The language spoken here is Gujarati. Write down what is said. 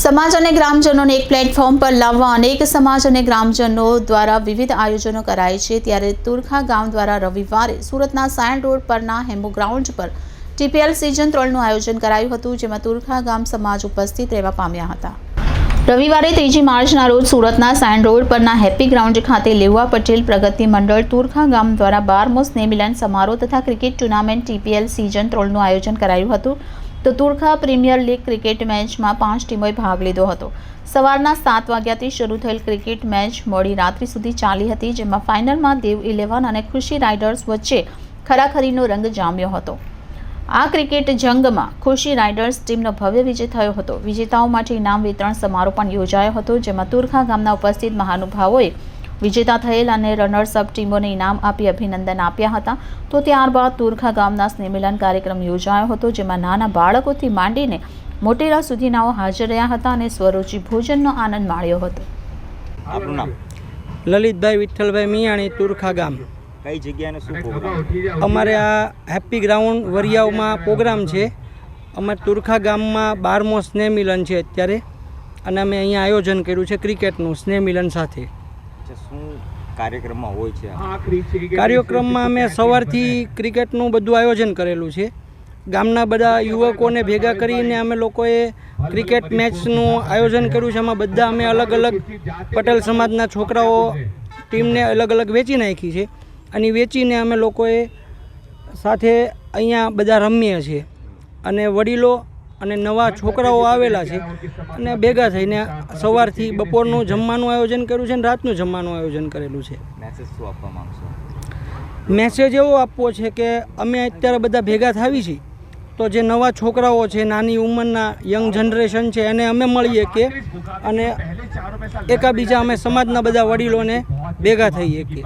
સમાજ અને ગ્રામજનોને એક પ્લેટફોર્મ પર લાવવા અનેક સમાજ અને ગ્રામજનો દ્વારા વિવિધ આયોજનો કરાય છે। ત્યારે તુરખા ગામ દ્વારા રવિવારે સુરતના સાયણ રોડ પરના હેમ્બો ગ્રાઉન્ડ પર TPL સિઝન 3નું આયોજન કરાયું હતું, જેમાં તુરખા ગામ સમાજ ઉપસ્થિત રહેવા પામ્યા હતા। રવિવારે 3 માર્ચના રોજ સુરતના સાયણ રોડ પરના હેપી ગ્રાઉન્ડ ખાતે લેવા પટેલ પ્રગતિ મંડળ તુરખા ગામ દ્વારા 12મો સ્નેહ મિલન સમારોહ તથા ક્રિકેટ ટુર્નામેન્ટ TPL સિઝન 3નું આયોજન કરાયું હતું। તો તુરખા પ્રીમિયર લીગ ક્રિકેટ મેચમાં 5 ટીમોએ ભાગ લીધો હતો। સવારના 7 વાગ્યાથી શરૂ થયેલ ક્રિકેટ મેચ મોડી રાત્રિ સુધી ચાલી હતી, જેમાં ફાઇનલમાં દેવ 11 અને ખુશી રાઇડર્સ વચ્ચે ખરાખરીનો રંગ જામ્યો હતો। આ ક્રિકેટ જંગમાં ખુશી રાઇડર્સ ટીમનો ભવ્ય વિજય થયો હતો। વિજેતાઓ માટે ઇનામ વિતરણ સમારોહ પણ યોજાયો હતો, જેમાં તુરખા ગામના ઉપસ્થિત મહાનુભાવોએ વિજેતા થયેલ અને રનર્સ અપ ટીમોને ઇનામ આપી અભિનંદન આપ્યા હતા। તો ત્યારબાદ તુરખા ગામના સ્નેહમિલન કાર્યક્રમ યોજાયો હતો, જેમાં નાના બાળકોથી માંડીને મોટેરા સુધીનાઓ હાજર રહ્યા હતા અને સ્વરૂચિ ભોજનનો આનંદ માણ્યો હતો। આપનું નામ? લલિતભાઈ વિઠ્ઠલભાઈ મિયાણી, તુરખા ગામ। કઈ જગ્યાનો શું પ્રોગ્રામ? અમારે આ હેપી ગ્રાઉન્ડ વરિયાવમાં પ્રોગ્રામ છે। અમારે તુરખા ગામમાં 12મો સ્નેહ મિલન છે અત્યારે, અને અમે અહીંયા આયોજન કર્યું છે ક્રિકેટનું સ્નેહ મિલન સાથે। શું કાર્યક્રમમાં હોય છે? કાર્યક્રમમાં અમે સવારથી ક્રિકેટનું બધું આયોજન કરેલું છે। ગામના બધા યુવકોને ભેગા કરીને અમે લોકોએ ક્રિકેટ મેચનું આયોજન કર્યું છે। એમાં બધા અમે અલગ અલગ પટેલ સમાજના છોકરાઓ ટીમને અલગ અલગ વેચી નાખી છે, અને વેચીને અમે લોકોએ સાથે અહીંયા બધા રમીએ છીએ, અને વડીલો અને નવા છોકરાઓ આવેલા છે, અને ભેગા થઈને સવારથી બપોરનું જમવાનું આયોજન કર્યું છે અને રાતનું જમવાનું આયોજન કરેલું છે। મેસેજ શું આપવા માંગશો? મેસેજ એવો આપવો છે કે અમે અત્યારે બધા ભેગા થાવી છીએ, તો જે નવા છોકરાઓ છે, નાની ઉંમરના યંગ જનરેશન છે, એને અમે મળીએ કે અને એકાબીજા અમે સમાજના બધા વડીલોને ભેગા થઈએ કે